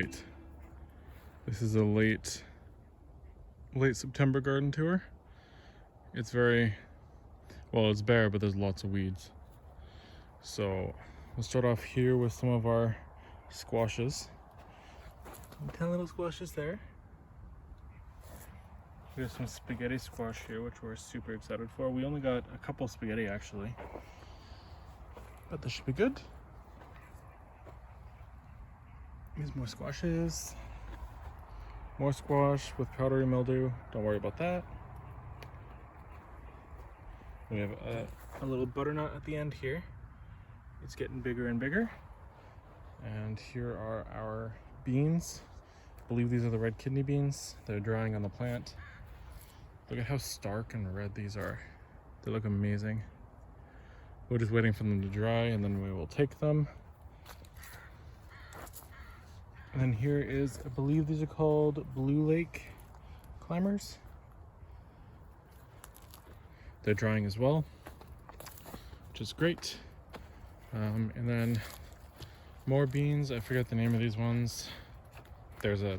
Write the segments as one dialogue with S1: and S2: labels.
S1: right. This is a late September garden tour. It's very, well, it's bare, but there's lots of weeds. So we'll start off here with some of our squashes. 10 little squashes there. We have some spaghetti squash here, which we're super excited for. We only got a couple spaghetti actually, but this should be good. Here's more squashes. More squash with powdery mildew. Don't worry about that. We have a little butternut at the end here. It's getting bigger and bigger. And here are our beans. I believe these are the red kidney beans. They're drying on the plant. Look at how stark and red these are. They look amazing. We're just waiting for them to dry and then we will take them. And then here is, I believe these are called Blue Lake climbers. They're drying as well, which is great. And then more beans. I forget the name of these ones. There's a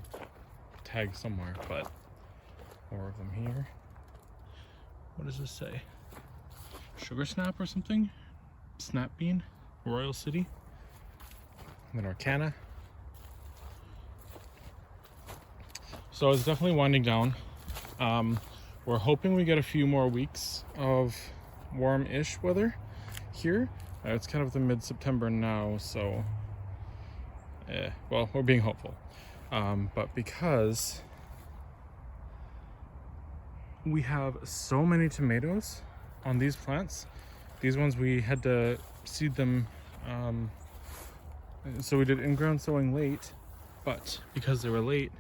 S1: tag somewhere, but more of them here. What does this say? Sugar Snap or something? Snap bean, Royal City. And then Arcana. So it's definitely winding down. We're hoping we get a few more weeks of warm-ish weather here. It's kind of the mid-September now, so well, we're being hopeful. But because we have so many tomatoes on these plants, these ones we had to seed them, so we did in-ground sowing late, but because they were late,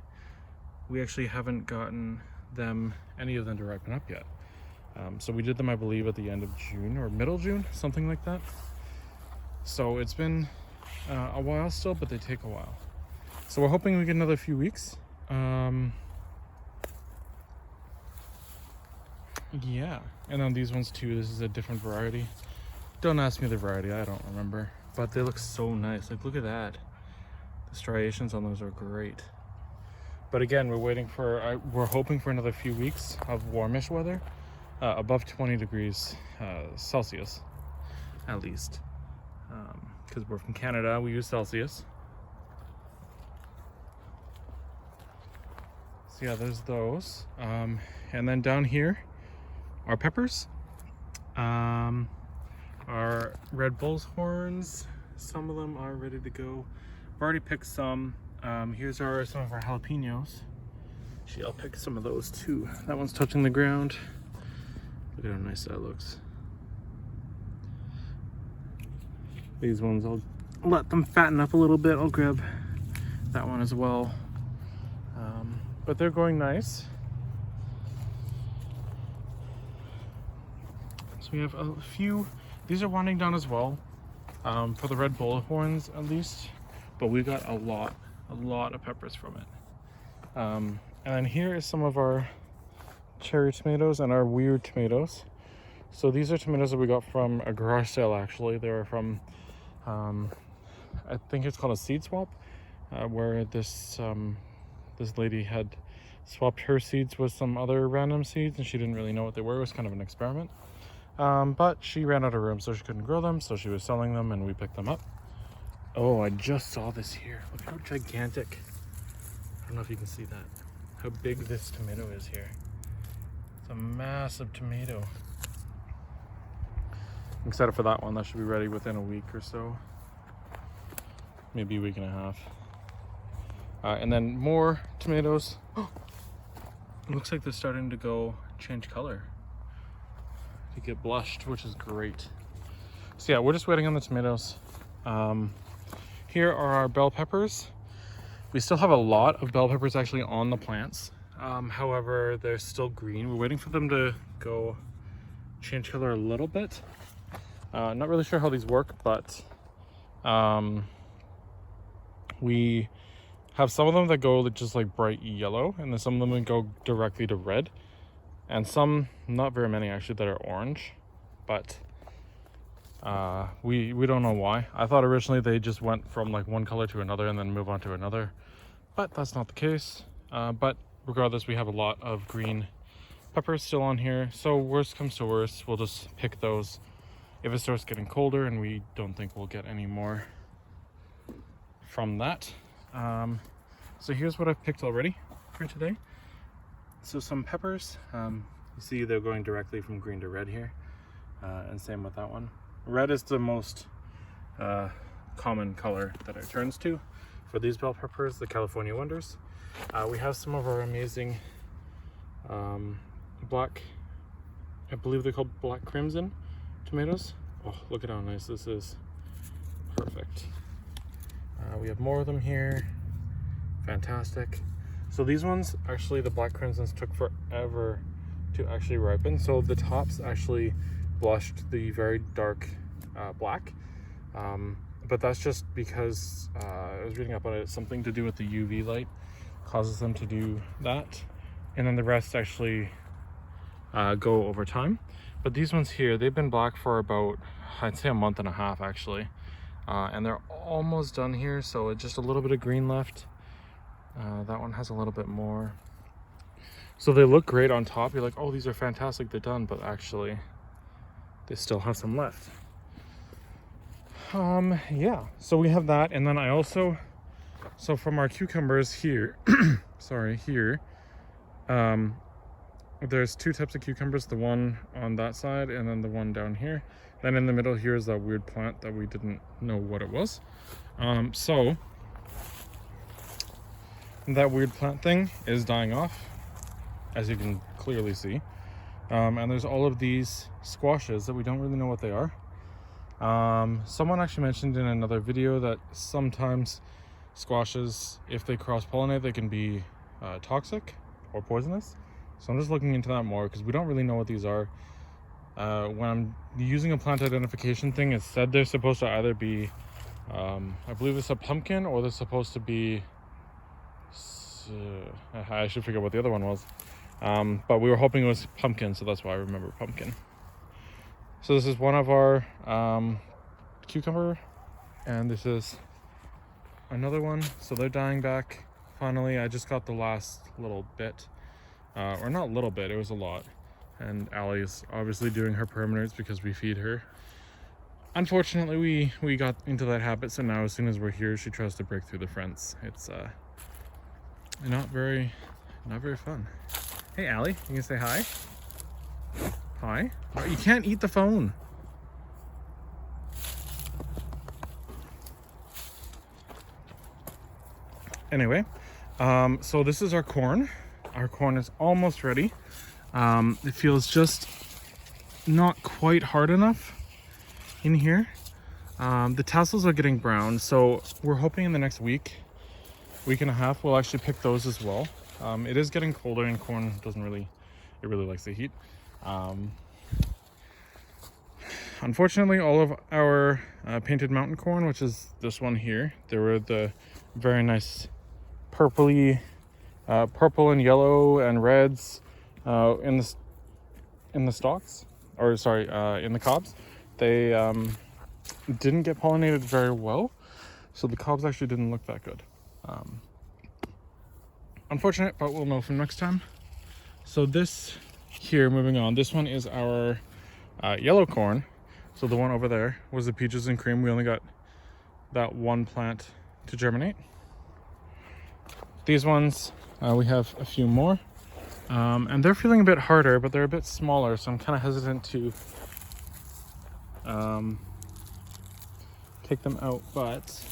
S1: we actually haven't gotten any of them to ripen up yet. So we did them, I believe, at the end of June or middle June, something like that. So it's been a while still, but they take a while. So we're hoping we get another few weeks. Yeah, and on these ones too, this is a different variety. Don't ask me the variety, I don't remember, but they look so nice. Like, look at that. The striations on those are great. But again, we're hoping for another few weeks of warmish weather, above 20 degrees Celsius, at least. Because we're from Canada, we use Celsius. So yeah, there's those. And then down here, our peppers, our red bull's horns. Some of them are ready to go. I've already picked some. Here's some of our jalapenos. Actually, I'll pick some of those too. That one's touching the ground. Look at how nice that looks. These ones, I'll let them fatten up a little bit. I'll grab that one as well. But they're going nice. So we have a few. These are winding down as well, for the red bullhorns at least. But we got a lot of peppers from it. And then here is some of our cherry tomatoes and our weird tomatoes. So these are tomatoes that we got from a garage sale actually. They were from, I think it's called a seed swap, where this lady had swapped her seeds with some other random seeds and she didn't really know what they were. It was kind of an experiment. But she ran out of room, so she couldn't grow them, so she was selling them and we picked them up. Oh, I just saw this here. Look how gigantic. I don't know if you can see that. How big this tomato is here. It's a massive tomato. I'm excited for that one. That should be ready within a week or so. Maybe a week and a half. And then more tomatoes. It looks like they're starting to change color. To get blushed, which is great. So yeah, we're just waiting on the tomatoes. Here are our bell peppers. We still have a lot of bell peppers actually on the plants. However, they're still green. We're waiting for them to go change color a little bit. Not really sure how these work, but we have some of them that go just like bright yellow, and then some of them that go directly to red, and some, not very many actually, that are orange. But we don't know why. I thought originally they just went from like one color to another and then move on to another, but that's not the case. But regardless, we have a lot of green peppers still on here, so worst comes to worst, we'll just pick those if it starts getting colder, and we don't think we'll get any more from that. So here's what I've picked already for today. So some peppers, you see they're going directly from green to red here, and same with that one. Red is the most common color that it turns to for these bell peppers, the California Wonders. We have some of our amazing black, I believe they're called black crimson tomatoes. Oh, look at how nice this is. Perfect. We have more of them here. Fantastic. So these ones, actually the black crimsons took forever to actually ripen. So the tops actually blushed the very dark black. But that's just because I was reading up on it, something to do with the UV light causes them to do that. And then the rest actually go over time. But these ones here, they've been black for about, I'd say, a month and a half actually. And they're almost done here, so it's just a little bit of green left. That one has a little bit more. So they look great on top. You're like, oh, these are fantastic, they're done, but actually they still have some left. Yeah, so we have that. And then I also, so from our cucumbers here, sorry, here, there's two types of cucumbers, the one on that side and then the one down here. Then in the middle here is that weird plant that we didn't know what it was. So that weird plant thing is dying off, as you can clearly see. And there's all of these squashes that we don't really know what they are. Someone actually mentioned in another video that sometimes squashes, if they cross-pollinate, they can be toxic or poisonous. So I'm just looking into that more because we don't really know what these are. When I'm using a plant identification thing, it said they're supposed to either be, I believe it's a pumpkin, or they're supposed to be, I should figure out what the other one was. But we were hoping it was pumpkin, so that's why I remember pumpkin. So this is one of our cucumber, and this is another one. So they're dying back. Finally, I just got the last little bit, or not little bit, it was a lot. And Allie's obviously doing her permanents because we feed her. Unfortunately, we got into that habit, so now as soon as we're here, she tries to break through the fence. It's not very fun. Hey Allie, you can say hi? Hi? Oh, you can't eat the phone. Anyway, so this is our corn. Our corn is almost ready. It feels just not quite hard enough in here. The tassels are getting brown, so we're hoping in the next week and a half, we'll actually pick those as well. It is getting colder, and corn it really likes the heat. Unfortunately, all of our painted mountain corn, which is this one here, there were the very nice purpley, purple and yellow and reds in the stalks, or sorry, in the cobs. They didn't get pollinated very well, so the cobs actually didn't look that good. Unfortunate, but we'll know from next time. So this here, moving on, this one is our yellow corn. So the one over there was the peaches and cream. We only got that one plant to germinate. These ones, we have a few more. And they're feeling a bit harder, but they're a bit smaller, so I'm kind of hesitant to take them out. But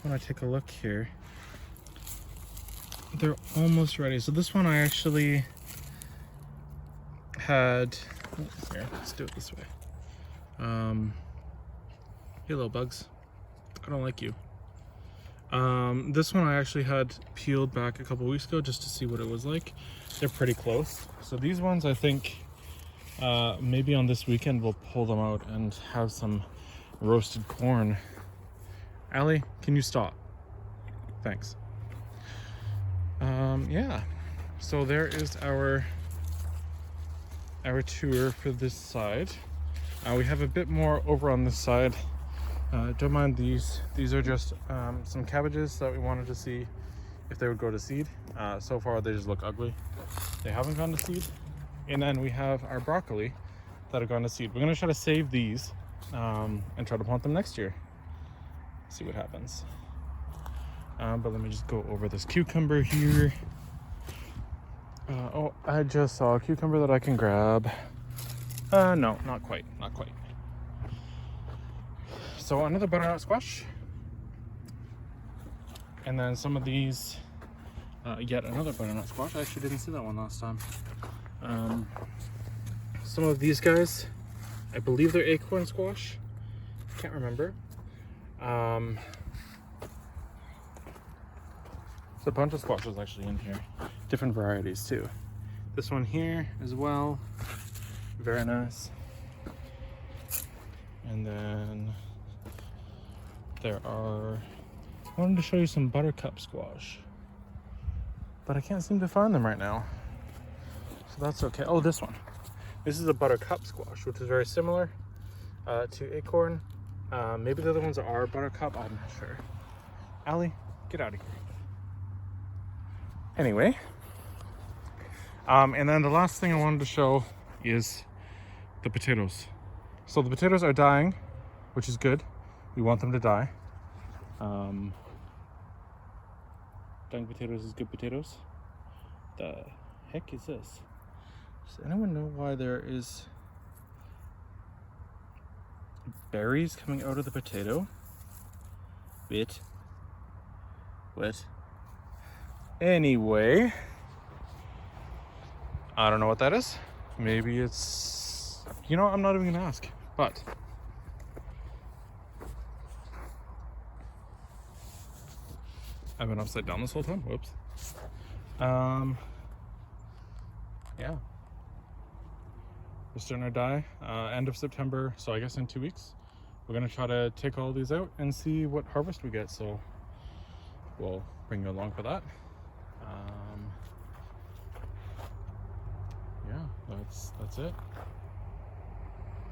S1: when I take a look here, they're almost ready. So this one I actually had, here, let's do it this way. Hey little bugs, I don't like you. This one I actually had peeled back a couple weeks ago just to see what it was like. They're pretty close. So these ones, I think maybe on this weekend we'll pull them out and have some roasted corn. Allie, can you stop? Thanks. Yeah, so there is our tour for this side. We have a bit more over on this side. Don't mind these. These are just some cabbages that we wanted to see if they would go to seed. So far they just look ugly. They haven't gone to seed. And then we have our broccoli that have gone to seed. We're gonna try to save these and try to plant them next year. See what happens. But let me just go over this cucumber here. Oh, I just saw a cucumber that I can grab. No, not quite, not quite. So another butternut squash. And then some of these, yet another butternut squash. I actually didn't see that one last time. Some of these guys, I believe they're acorn squash. Can't remember. There's a bunch of squashes actually in here. Different varieties too. This one here as well. Very nice. And then there are, I wanted to show you some buttercup squash, but I can't seem to find them right now. So that's okay. Oh, this one. This is a buttercup squash, which is very similar to acorn. Maybe the other ones are buttercup, I'm not sure. Allie, get out of here. Anyway, and then the last thing I wanted to show is the potatoes. So the potatoes are dying, which is good. We want them to die. Dying potatoes is good potatoes. The heck is this? Does anyone know why there is berries coming out of the potato? Wait. What? Anyway, I don't know what that is. Maybe it's, you know, I'm not even gonna ask, but I've been upside down this whole time. Whoops. Yeah. They're starting to die. End of September, so I guess in 2 weeks. We're gonna try to take all these out and see what harvest we get. So we'll bring you along for that. Yeah, that's it.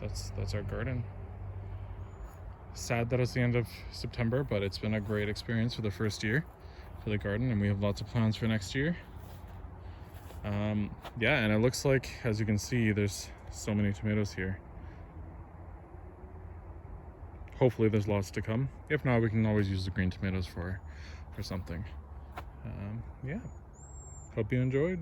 S1: That's our garden. Sad that it's the end of September, but it's been a great experience for the first year for the garden, and we have lots of plans for next year. Yeah, and it looks like, as you can see, there's so many tomatoes here. Hopefully there's lots to come. If not, we can always use the green tomatoes for something. Yeah, hope you enjoyed.